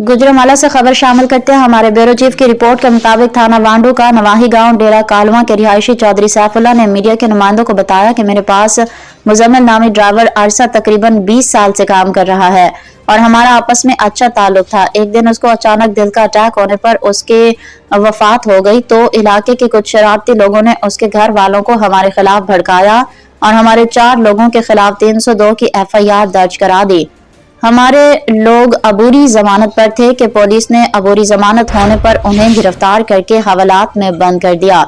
गुजरांवाला से खबर शामिल करते हैं। हमारे ब्यूरो चीफ की रिपोर्ट के मुताबिक थाना वांडू का नवाही गांव डेरा कालवा के रिहायशी चौधरी सैफुल्लाह ने मीडिया के नुमाइंदों को बताया कि मेरे पास मुजम्मिल नामी ड्राइवर अरसा तकरीबन 20 साल से काम कर रहा है और हमारा आपस में अच्छा ताल्लुक था। एक दिन उसको अचानक दिल का अटैक होने पर उसके वफात हो गई तो इलाके के कुछ शरारती लोगों ने उसके घर वालों को हमारे खिलाफ भड़काया और हमारे 4 लोगों के खिलाफ 302 की FIR दर्ज करा दी। हमारे लोग अबूरी जमानत पर थे कि पुलिस ने अबूरी जमानत होने पर उन्हें गिरफ्तार करके हवालात में बंद कर दिया।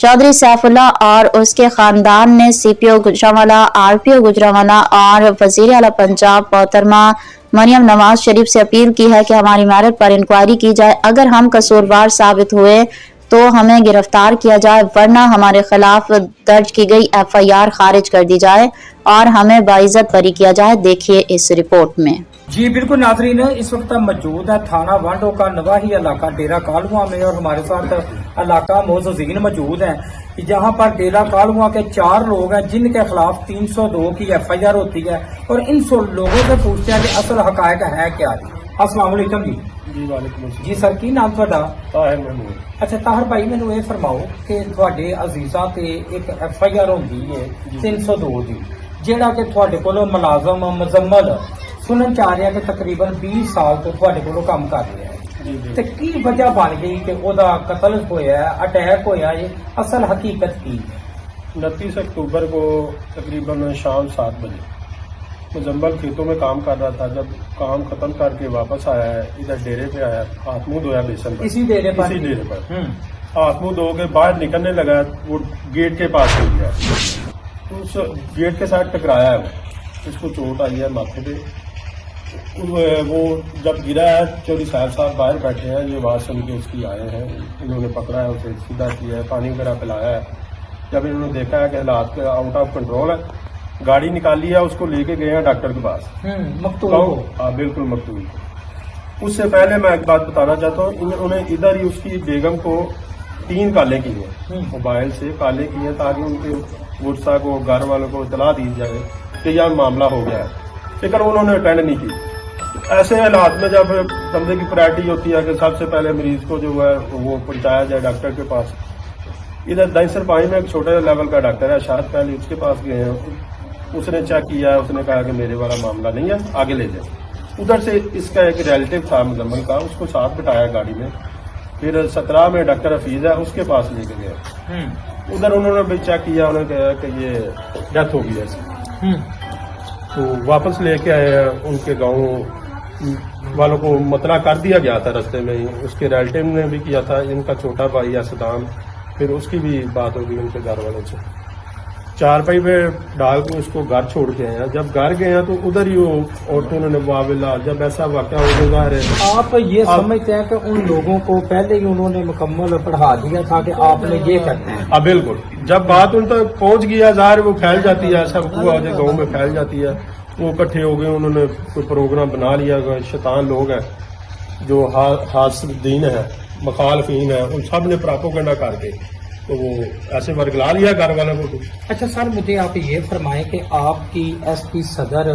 चौधरी सैफुल्लाह और उसके खानदान ने CPO गुजरांवाला, RPO गुजरांवाला और वजीर आला पंजाब मोहतरमा मरियम नवाज शरीफ से अपील की है कि हमारी मैरिट पर इंक्वायरी की जाए। अगर हम कसूरवार साबित हुए तो हमें गिरफ्तार किया जाए, वरना हमारे खिलाफ दर्ज की गई FIR खारिज कर दी जाए और हमें बाइज्जत बरी किया जाए। देखिए इस रिपोर्ट में। जी बिल्कुल नाज़रीन, इस वक्त हम मौजूद है थाना वांडो का नवाही इलाका डेरा कालवा में और हमारे साथ इलाका मोज़ज़ीन मौजूद हैं, जहां पर डेरा कालवा के 4 लोग हैं जिनके खिलाफ 302 की FIR होती है और इन लोगों से पूछते हैं कि असल हकायक है क्या। अस्सलाम वालेकुम जी। जी वालेकुम जी सर, की नाम ਤੁਹਾਡਾ? ताहिर महमूद। अच्छा ताहिर भाई, ਮੈਨੂੰ ਇਹ ਫਰਮਾਓ ਕਿ ਤੁਹਾਡੇ ਅਜ਼ੀਜ਼ਾਂ ਤੇ ਇੱਕ FIR ਹੁੰਦੀ ਹੈ 302 ਦੀ, ਜਿਹੜਾ ਕਿ ਤੁਹਾਡੇ ਕੋਲੋਂ ਮੁਲਾਜ਼ਮ ਮੁਜ਼ੰਮਲ ਸੁਣਨ ਚ ਆ ਰਿਹਾ ਕਿ ਤਕਰੀਬਨ 20 ਸਾਲ ਤੋਂ ਤੁਹਾਡੇ ਕੋਲੋਂ ਕੰਮ ਕਰ ਰਿਹਾ ਹੈ, ਤੇ ਕੀ ਵਜ੍ਹਾ ਬਣ ਗਈ ਕਿ ਉਹਦਾ ਕਤਲ ਹੋਇਆ, ਅਟੈਕ ਹੋਇਆ ਹੈ? ਅਸਲ ਹकीकत की है? 29 अक्टूबर को तकरीबन शाम 7 बजे मुजम्मल खेतों में काम कर रहा था। जब काम खत्म करके वापस आया है, इधर डेरे पे आया, हाथ मुंह धोया बेसन पर, इसी डेरे पर हाथ मुंह धो के बाहर निकलने लगा, वो गेट के पास हो गया, तो उस गेट के साथ टकराया है, उसको चोट आई है माथे पे। वो जब गिरा है, चौधरी साहब बाहर बैठे हैं, ये आवाज सुन के उसकी आए हैं, इन्होंने पकड़ा है, उसे सीधा किया है, पानी वगैरह पिलाया है। जब इन्होंने देखा है कि हालात के आउट ऑफ कंट्रोल है, गाड़ी निकाली है, उसको लेके गए हैं डॉक्टर के पास। मकतूल? हाँ बिल्कुल मकतूल। उससे पहले मैं एक बात बताना चाहता हूँ, उन्होंने इधर ही उसकी बेगम को 3 काले की है, मोबाइल से काले की है, ताकि उनके गुस्सा को, घर वालों को इतला दी जाए कि यह मामला हो गया है, लेकिन उन्होंने अटेंड नहीं की। ऐसे हालात में जब बंदे की प्रायोरिटी होती है कि सबसे पहले मरीज को जो है वो पहुंचाया जाए डॉक्टर के पास। इधर दहिसर पानी में एक छोटे लेवल का डॉक्टर है शायद, पहले उसके पास गए हैं, उसने चेक किया है, उसने कहा कि मेरे वाला मामला नहीं है, आगे ले जाए। उधर से इसका एक रिलेटिव था मुजम्मल का, उसको साथ बिठाया गाड़ी में, फिर 17 में डॉक्टर हफीज है, उसके पास लेके गए। उधर उन्होंने भी चेक किया, उन्होंने कहा कि ये डेथ हो गई है, तो वापस लेके आए। उनके गाँव वालों को मतला कर दिया गया था रास्ते में ही, उसके रिलेटिव ने भी किया था, इनका छोटा भाई है सदाम, फिर उसकी भी बात होगी उनके घर वालों से। 4 पाई पे डाल के उसको घर छोड़ के आए। जब घर गए हैं तो उधर ही वो औरतों ने मुआविला, जब ऐसा वाकया हो गया है। आप ये समझते हैं कि उन लोगों को पहले ही उन्होंने मुकम्मल पढ़ा दिया था कि आपने ये करना है? हाँ बिल्कुल, जब बात उन तक पहुंच गया ज़ाहिर वो फैल जाती है, सब हुआ गाँव में फैल जाती है। वो इकट्ठे हो गए, उन्होंने कोई प्रोग्राम बना लिया, शैतान लोग हैं जो हासदीन है, मुखालफीन है, उन सब ने प्रोपेगेंडा करके तो वो ऐसे वर्गला लिया घर वालों को। अच्छा सर, मुझे आप ये फरमाएं कि आपकी SP सदर,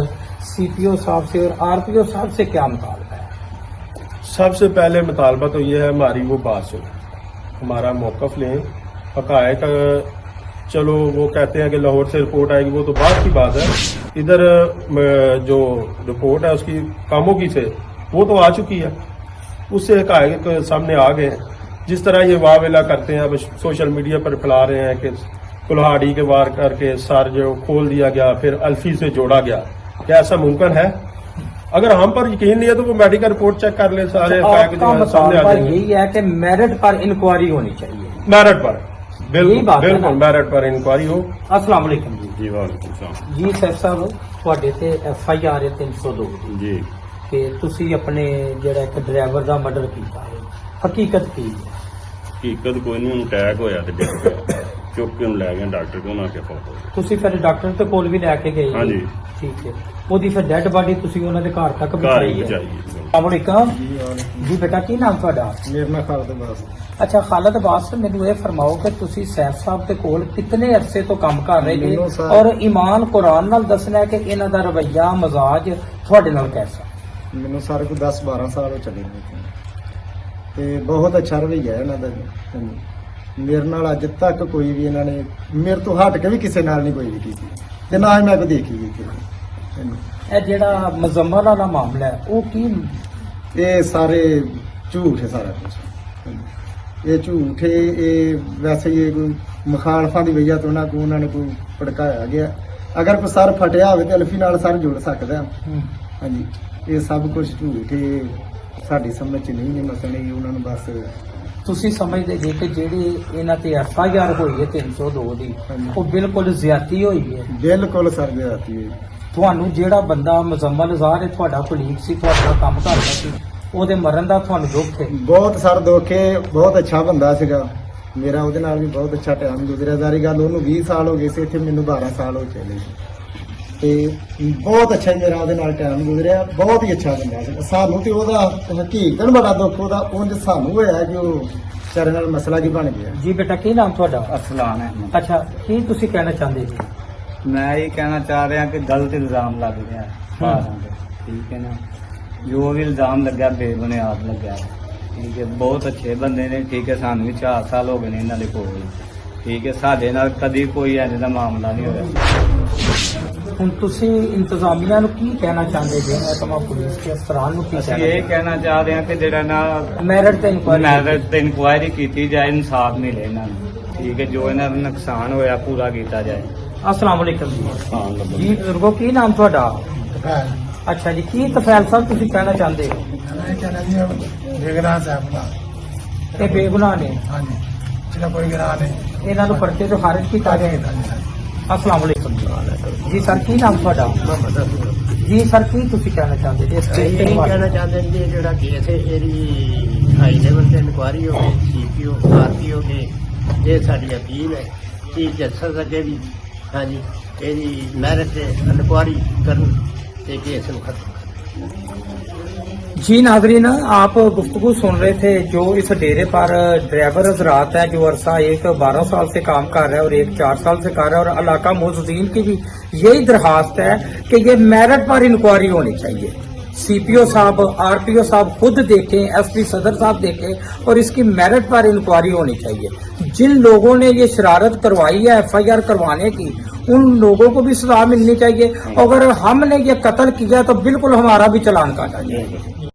CPO साहब से और RPO साहब से क्या मुतालबा है? सबसे पहले मुतालबा तो ये है हमारी वो बात सुन, हमारा मौकफ लें, हकायक। चलो वो कहते हैं कि लाहौर से रिपोर्ट आएगी, वो तो बात की बात है। इधर जो रिपोर्ट है उसकी कामों की से वो तो आ चुकी है, उससे हकायक सामने आ गए। जिस तरह ये वावेला करते हैं, अब सोशल मीडिया पर फैला रहे हैं कि कुल्हाड़ी के वार करके सर जो खोल दिया गया, फिर अल्फी से जोड़ा गया, क्या ऐसा मुमकिन है? अगर हम पर यकीन नहीं है तो वो मेडिकल रिपोर्ट चेक कर ले, सारे सामने आ जाएंगे। यही है कि मेरिट पर इंक्वायरी होनी चाहिए। मेरिट पर बिल्कुल मेरिट पर इंक्वायरी हो। अस्सलाम वालेकुम जी। जी वालेकुम सलाम जी सर साहब, ਤੁਹਾਡੇ ਤੇ FIR ਹੈ 302 जी ਕਿ ਤੁਸੀਂ ਆਪਣੇ ਜਿਹੜਾ ਇੱਕ ਡਰਾਈਵਰ ਦਾ ਮਰਡਰ ਕੀਤਾ ਹੈ, ਹਕੀਕਤ ਕੀ ਹੈ? ਹਕੀਕਤ ਕੋਈ ਨਹੀਂ, ਉਹਨੂੰ ਅਟੈਕ ਹੋਇਆ ਤੇ ਡਿੱਗ ਪਿਆ, ਚੁੱਕ ਕੇ ਉਹਨੂੰ ਲੈ ਗਏ ਡਾਕਟਰ ਕੋਲ, ਨਾ ਕੇ ਫੋਟੋ। ਤੁਸੀਂ ਫਿਰ ਡਾਕਟਰ ਦੇ ਕੋਲ ਵੀ ਲੈ ਕੇ ਗਏ? ਹਾਂਜੀ। ਠੀਕ ਹੈ, ਉਹਦੀ ਫਿਰ ਡੈੱਡ ਬਾਡੀ ਤੁਸੀਂ ਉਹਨਾਂ ਦੇ ਘਰ ਤੱਕ ਘਰ ਪਹੁੰਚਾਈ ਹੀ ਹੈ? ਬਚਾਈ। अस्सलामुअलैकुम जी बेटा, की नाम ਤੁਹਾਡਾ? मेरा नाम खालिद अब्बास। अच्छा खालिद अब्बास, ਮੈਨੂੰ ਇਹ ਫਰਮਾਓ ਕਿ ਤੁਸੀਂ ਸੈਫ ਸਾਹਿਬ ਦੇ ਕੋਲ ਕਿੰਨੇ ਅਰਸੇ ਤੋਂ ਕੰਮ ਕਰ ਰਹੇ ਜੀ, ਔਰ ਈਮਾਨ ਕੁਰਾਨ ਨਾਲ ਦੱਸਣਾ ਹੈ ਕਿ ਇਹਨਾਂ ਦਾ ਰਵੱਈਆ ਮਜ਼ਾਜ ਤੁਹਾਡੇ ਨਾਲ ਕੈਸਾ? ਮੈਨੂੰ ਸਾਰੇ ਕੋ 10-12 ਸਾਲ ਹੋ ਚੱਲੇ ਨੇ ਇੱਥੇ। ਤੇ ਬਹੁਤ ਅੱਛਾ ਰਵੱਈਆ ਇਹਨਾਂ ਦਾ ਜੀ। ਹਾਂਜੀ। ਮੇਰੇ ਨਾਲ ਅੱਜ ਤੱਕ ਕੋਈ ਵੀ ਇਹਨਾਂ ਨੇ ਮੇਰੇ ਤੋਂ ਹਟ ਕੇ ਵੀ ਕਿਸੇ ਨਾਲ ਨਹੀਂ ਕੋਈ ਵੀ ਕੀਤੀ ਤੇ ਨਾ ਹੀ ਮੈਂ ਕੋਈ ਦੇਖੀ ਕੀਤੀ। ਹਾਂਜੀ। ਇਹ ਜਿਹੜਾ ਮੁਜ਼ੰਮਲ ਵਾਲਾ ਮਾਮਲਾ ਹੈ ਉਹ ਕੀ ਇਹ ਸਾਰੇ ਝੂਠ ਹੈ ਸਾਰਾ ਕੁਝ। ਇਹ ਝੂਠ ਹੈ। ਇਹ ਵੈਸੇ ਹੀ ਇਹ ਕੋਈ ਮੁਖਾਲਫਾਂ ਦੀ ਵਜ੍ਹਾ ਤੋਂ ਉਹਨਾਂ ਨੇ ਕੋਈ ਭੜਕਾਇਆ ਗਿਆ। ਅਗਰ ਕੋਈ ਸਰ ਫਟਿਆ ਹੋਵੇ ਤੇ ਅਲਫੀ ਨਾਲ ਸਰ ਜੁੜ ਸਕਦਾ। ਹਾਂਜੀ। ਇਹ ਸਭ ਕੁਝ ਝੂਠ ਹੈ। ਸਾਡੀ ਸਮਝ ਚ ਨਹੀਂ ਨੇ ਮਸਲੇ ਹੀ ਉਹਨਾਂ ਨੂੰ ਬਸ। ਤੁਸੀਂ ਸਮਝਦੇ ਜੇ ਕਿ ਜਿਹੜੀ ਇਹਨਾਂ ਤੇ FIR ਹੋਈ ਹੈ 302 ਦੀ ਹਾਂਜੀ। ਉਹ ਬਿਲਕੁਲ ਜ਼ਿਆਦਤੀ ਹੋਈ ਹੈ। ਬਿਲਕੁਲ ਸਰ ਜਾਤੀ ਹੈ। ਤੁਹਾਨੂੰ ਜਿਹੜਾ ਬੰਦਾ ਮੁਜ਼ੰਮਲ ਜ਼ਾਹਰ ਹੈ ਤੁਹਾਡਾ ਕੁਲੀਗ ਸੀ, ਤੁਹਾਡਾ ਕੰਮ ਕਰਦਾ ਸੀ, ਉਹਦੇ ਮਰਨ ਦਾ ਤੁਹਾਨੂੰ ਦੁੱਖ ਹੈ। ਬਹੁਤ ਸਰ ਦੁੱਖ ਹੈ। ਬਹੁਤ ਅੱਛਾ ਬੰਦਾ ਸੀਗਾ। ਮੇਰਾ ਉਹਦੇ ਨਾਲ ਵੀ ਬਹੁਤ ਅੱਛਾ ਟਾਈਮ ਗੁਜ਼ਰਿਆ। ਸਾਰੀ ਗੱਲ ਉਹਨੂੰ 20 ਸਾਲ ਹੋ ਗਏ ਸੀ ਇੱਥੇ, ਮੈਨੂੰ 12 ਸਾਲ ਹੋ ਚਲੇ ਸੀ। ਤੇ ਬਹੁਤ ਅੱਛਾ ਹੀ ਮੇਰਾ ਉਹਦੇ ਨਾਲ ਟਾਈਮ ਗੁਜ਼ਰਿਆ। ਬਹੁਤ ਹੀ ਅੱਛਾ ਬੰਦਾ ਸੀ। ਸਾਨੂੰ ਤੇ ਉਹਦਾ ਹਕੀਕਤਨ ਬੜਾ ਦੁੱਖ ਉਹਦਾ ਉਂਝ ਸਾਨੂੰ ਹੋਇਆ ਕਿ ਉਹ ਵਿਚਾਰੇ ਨਾਲ ਮਸਲਾ ਕੀ ਬਣ ਗਿਆ। ਜੀ ਬੇਟਾ ਕੀ ਨਾਮ ਤੁਹਾਡਾ? ਅਸਲਾਨ ਹੈ। ਅੱਛਾ, ਕੀ ਤੁਸੀਂ ਕਹਿਣਾ ਚਾਹੁੰਦੇ ਜੀ? ਮੈਂ ਇਹ ਕਹਿਣਾ ਚਾਹ ਰਿਹਾ ਕਿ ਗਲਤ ਇਲਜ਼ਾਮ ਲੱਗ ਰਿਹਾ ਹੈ ਭਾਰਤਾਂ ਤੇ। ਠੀਕ ਹੈ ਨਾ, ਜੋ ਵੀ ਇਲਜ਼ਾਮ ਲੱਗਿਆ ਬੇਬੁਨਿਆਦ ਲੱਗਿਆ। ਠੀਕ ਹੈ, ਬਹੁਤ ਅੱਛੇ ਬੰਦੇ ਨੇ। ਠੀਕ ਹੈ, ਸਾਨੂੰ ਵੀ 4 ਸਾਲ ਹੋ ਗਏ ਨੇ ਇਹਨਾਂ ਦੇ ਕੋਲ। ਠੀਕ ਹੈ, ਸਾਡੇ ਨਾਲ ਕਦੀ ਕੋਈ ਐਵੇਂ ਦਾ ਮਾਮਲਾ ਨਹੀਂ ਹੋਇਆ। ਹੁਣ ਤੁਸੀਂ ਇੰਤਜ਼ਾਮੀਆ ਨੂੰ ਕੀ ਕਹਿਣਾ ਚਾਹੁੰਦੇ ਜੀ? ਮਹਿਕਮਾ ਪੁਲਿਸ ਦੇ ਅਫਸਰਾਂ ਨੂੰ ਕੀ ਅਸੀਂ ਇਹ ਕਹਿਣਾ ਚਾਹ ਰਹੇ ਹਾਂ ਕਿ ਜਿਹੜਾ ਨਾ ਮੈਰਿਟ ਤੇ ਇਨਕੁਆਇਰੀ ਮੈਰਿਟ ਤੇ ਇਨਕੁਆਇਰੀ ਕੀਤੀ ਜਾਏ, ਇਨਸਾਫ ਮਿਲੇ ਇਹਨਾਂ ਨੂੰ। ਠੀਕ ਹੈ, ਜੋ ਇਹਨਾਂ ਦਾ ਨੁਕਸਾਨ ਹੋਇਆ ਪੂਰਾ ਕੀਤਾ ਜਾਏ। अस्सलाम वालेकुम जी। ਹਾਂ ਲੱਭਣ जी बुजुर्गो की नाम थोड़ा? अच्छा जी, की तफैल साहब तुसी कहना चाहते हो? ये बेगुनाह ने इन्हां नूं पर्चे चों खारिज कीता गया। अस्सलाम वालेकुम जी। सर की नाम थोड़ा? जी सर, की तुसी कहना चाहते जी? ਇਹ ਕਹਿਣਾ ਚਾਹੁੰਦੇ ਨੇ ਜੀ ਜਿਹੜਾ ਕੇਸ ਹੈ ਇਹਦੀ ਹਾਈ ਲੈਵਲ ਤੇ ਇਨਕੁਆਇਰੀ ਹੋਵੇ, CPO RPO ਦੇ। ਇਹ ਸਾਡੀ ਅਪੀਲ ਹੈ ਕਿ ਜੱਸਰ ਅੱਗੇ ਵੀ ਹਾਂਜੀ ਇਹਦੀ ਮੈਰਿਟ ਤੇ ਇਨਕੁਆਇਰੀ ਕਰਨ ਤੇ ਕੇਸ ਨੂੰ ਖਤਮ ਕਰਨ। जी नाजरीन, आप गुफ्तगू सुन रहे थे जो इस डेरे पर ड्राइवर हजरात है, जो अरसा एक 12 साल से काम कर रहा है और एक 4 साल से कर रहा है, और इलाका मोजुद्दीन की भी यही दरखास्त है कि ये मेरिट पर इंक्वायरी होनी चाहिए। CPO साहब, RPO साहब खुद देखें, SP सदर साहब देखें और इसकी मेरिट पर इंक्वायरी होनी चाहिए। जिन लोगों ने ये शरारत करवाई है FIR करवाने की, उन लोगों को भी सजा मिलनी चाहिए। अगर हमने ये कत्ल किया तो बिल्कुल हमारा भी चालान काटा जाए।